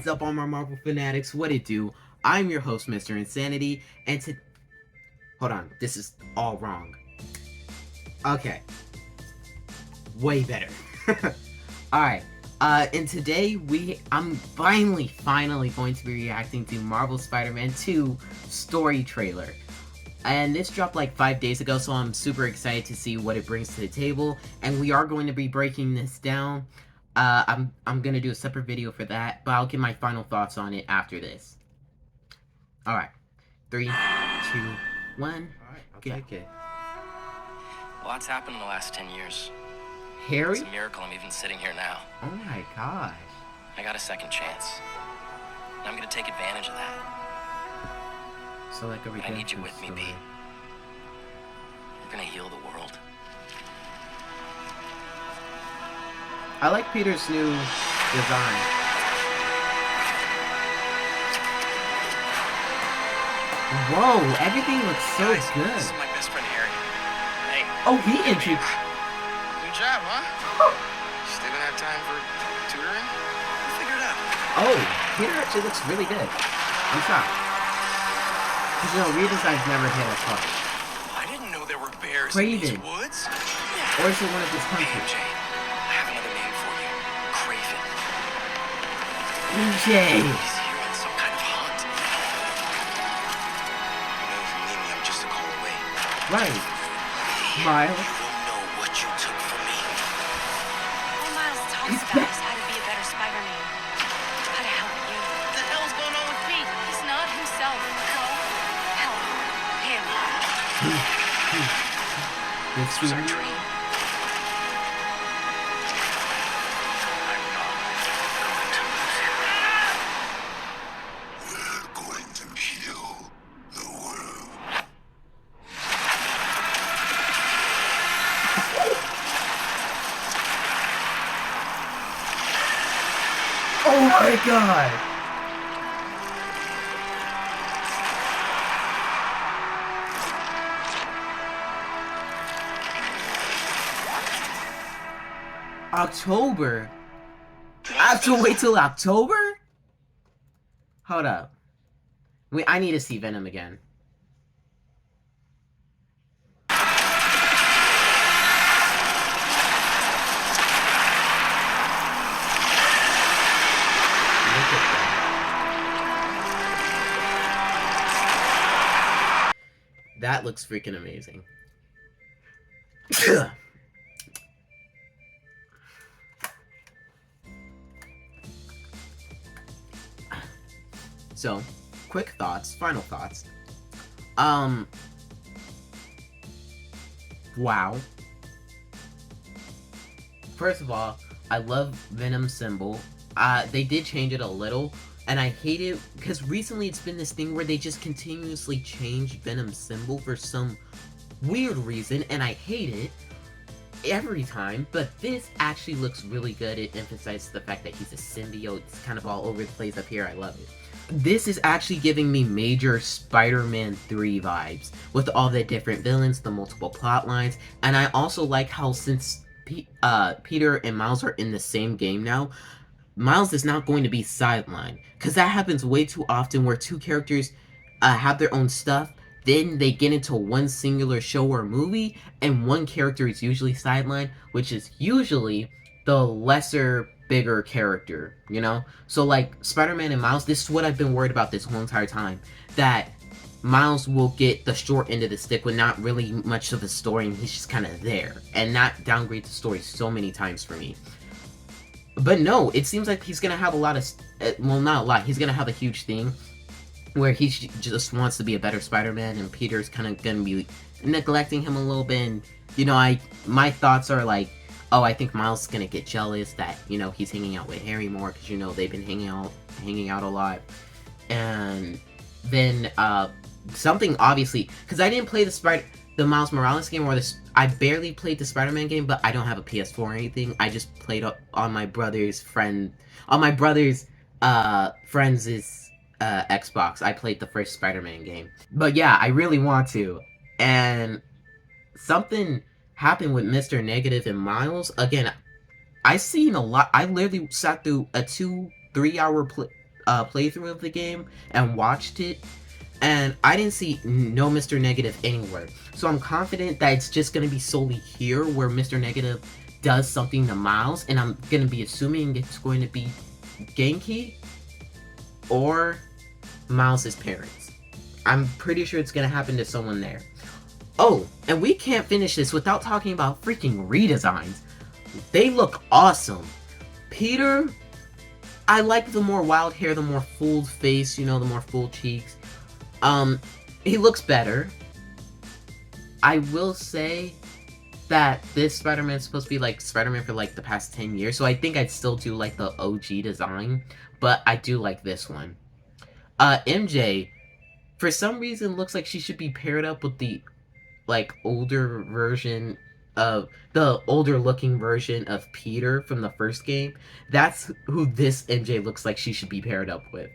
is up, all my Marvel fanatics? What it do? I'm your host, Mr. Insanity, and hold on, this is all wrong. Okay, way better. Alright, and today I'm finally going to be reacting to Marvel Spider-Man 2 story trailer. And this dropped like 5 days ago, so I'm super excited to see what it brings to the table, and we are going to be breaking this down. I'm gonna do a separate video for that, but I'll give my final thoughts on it after this. Alright. 3, 2, 1. Alright, I'll take it. Lots happened in the last 10 years. Harry? It's a miracle I'm even sitting here now. Oh my gosh. I got a second chance. And I'm gonna take advantage of that. So like a redemption I need you with story. me, Pete. We're gonna heal the world. I like Peter's new design. Whoa, everything looks so Guys, good. This is my best friend Harry. Hey. Oh, he introduced. Good job, huh? Still gonna have time for tutoring? We'll figure it out. Oh, Peter actually looks really good. I'm shocked. Because, you know, redesign's never hit us hard. I didn't know there were bears Craven. in these woods. Or is it one of his Hey, countries? MJ. I have another name for you. Craven. MJ! He's here on some kind of hunt. You know, if you need me, I'm just a call away. Right. Miles. You won't know what you took from me. All Miles talks about is how to be a better Spider-Man. How to help you. What the hell's going on with Pete? He's not himself. Go help him. This Was was our dream. Oh my god! October? I have to wait till October? Hold up. Wait, I need to see Venom again. Look at that. That looks freaking amazing. So, quick thoughts, final thoughts. Wow. First of all, I love Venom's symbol. They did change it a little, and I hate it because recently it's been this thing where they just continuously change Venom's symbol for some weird reason, and I hate it every time, but this actually looks really good. It emphasizes the fact that he's a symbiote. It's kind of all over the place up here. I love it. This is actually giving me major Spider-Man 3 vibes with all the different villains, the multiple plot lines, and I also like how since Peter and Miles are in the same game now, Miles is not going to be sidelined, because that happens way too often where two characters have their own stuff, then they get into one singular show or movie, and one character is usually sidelined, which is usually the lesser, bigger character, you know? So, like, Spider-Man and Miles, this is what I've been worried about this whole entire time, that Miles will get the short end of the stick with not really much of a story, and he's just kind of there, and not downgrade the story so many times for me. But no, it seems like he's gonna have a lot of, well, not a lot, he's gonna have a huge thing, where he just wants to be a better Spider-Man, and Peter's kind of gonna be neglecting him a little bit, and, you know, my thoughts are like, oh, I think Miles is gonna get jealous that, you know, he's hanging out with Harry more, because, you know, they've been hanging out a lot, and then, something, obviously, because I didn't play the Miles Morales game, or I barely played the Spider-Man game, but I don't have a PS4 or anything. I just played on my brother's friend's Xbox. I played the first Spider-Man game. But yeah, I really want to. And something happened with Mr. Negative and Miles. Again, I seen a lot. I literally sat through a 2-3 hour playthrough of the game and watched it, and I didn't see no Mr. Negative anywhere. So I'm confident that it's just gonna be solely here where Mr. Negative does something to Miles, and I'm gonna be assuming it's going to be Genki or Miles' parents. I'm pretty sure it's gonna happen to someone there. Oh, and we can't finish this without talking about freaking redesigns. They look awesome. Peter, I like the more wild hair, the more full face, you know, the more full cheeks. He looks better. I will say that this Spider-Man is supposed to be like Spider-Man for like the past 10 years, so I think I'd still do like the OG design, but I do like this one. MJ, for some reason, looks like she should be paired up with the like older version of the older looking version of Peter from the first game. That's who this MJ looks like she should be paired up with.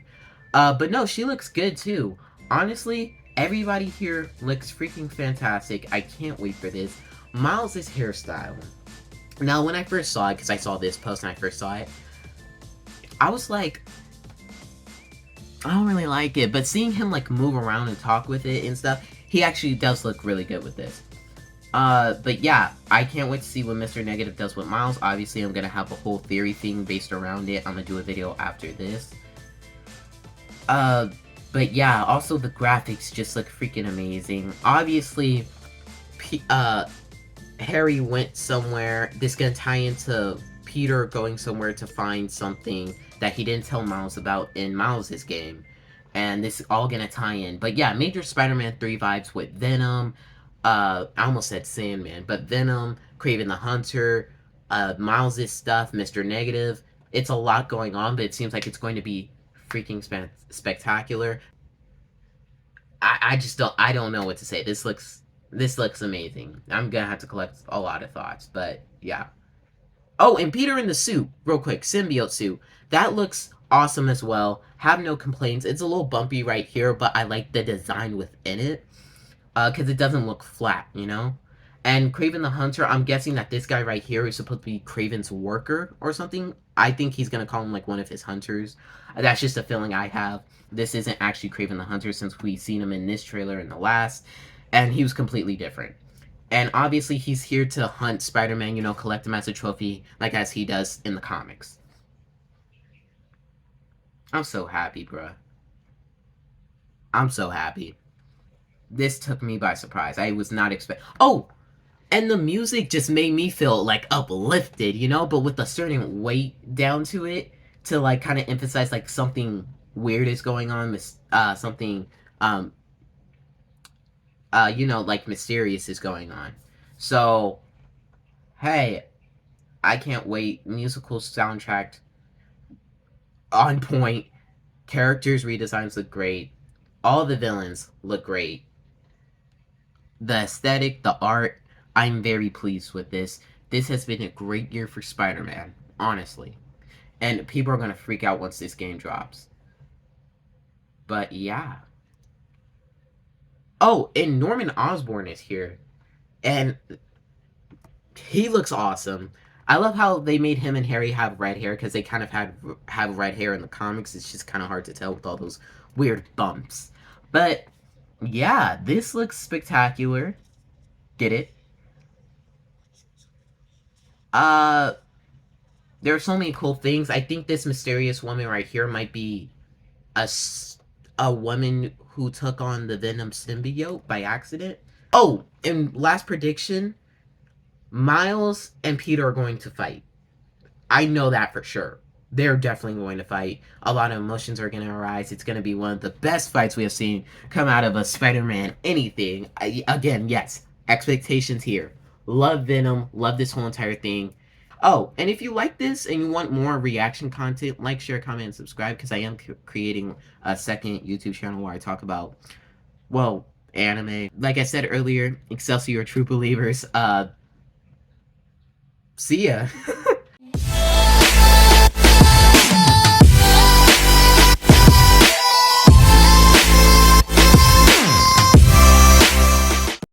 But no, she looks good too. Honestly, everybody here looks freaking fantastic. I can't wait for this. Miles' hairstyle. Now, when I first saw it, because I saw this post and I first saw it, I was like, I don't really like it. But seeing him like move around and talk with it and stuff, he actually does look really good with this. But yeah, I can't wait to see what Mr. Negative does with Miles. Obviously, I'm gonna have a whole theory thing based around it. I'm gonna do a video after this. But yeah, also the graphics just look freaking amazing. Obviously, Harry went somewhere. This is gonna tie into Peter going somewhere to find something that he didn't tell Miles about in Miles' game. And this is all gonna tie in. But yeah, major Spider-Man 3 vibes with Venom. I almost said Sandman, but Venom, Kraven the Hunter, Miles' stuff, Mr. Negative. It's a lot going on, but it seems like it's going to be freaking spectacular. I don't know what to say. This looks amazing. I'm gonna have to collect a lot of thoughts, but yeah. Oh, and Peter in the suit, real quick, symbiote suit. That looks awesome as well. Have no complaints. It's a little bumpy right here, but I like the design within it. Because it doesn't look flat, you know? And Kraven the Hunter, I'm guessing that this guy right here is supposed to be Kraven's worker or something. I think he's going to call him like one of his hunters. That's just a feeling I have. This isn't actually Kraven the Hunter since we've seen him in this trailer and the last. And he was completely different. And obviously he's here to hunt Spider-Man, you know, collect him as a trophy, like as he does in the comics. I'm so happy, bruh. I'm so happy. This took me by surprise. I was not expect. Oh, and the music just made me feel like uplifted, you know, but with a certain weight down to it to like kind of emphasize like something weird is going on, something you know, like mysterious is going on. So, hey, I can't wait. Musical soundtrack on point. Characters redesigns look great. All the villains look great. The aesthetic, the art, I'm very pleased with this. This has been a great year for Spider-Man, honestly. And people are going to freak out once this game drops. But yeah. Oh, and Norman Osborn is here. And he looks awesome. I love how they made him and Harry have red hair, because they kind of have red hair in the comics. It's just kind of hard to tell with all those weird bumps. But yeah, this looks spectacular. Get it? There are so many cool things. I think this mysterious woman right here might be a woman who took on the Venom symbiote by accident. Oh, and last prediction, Miles and Peter are going to fight. I know that for sure. They're definitely going to fight. A lot of emotions are going to arise. It's going to be one of the best fights we have seen come out of a Spider-Man anything. Again, yes, expectations here. Love Venom. Love this whole entire thing. Oh, and if you like this and you want more reaction content, like, share, comment, and subscribe, because I am creating a second YouTube channel where I talk about, well, anime. Like I said earlier, Excelsior, true believers. See ya.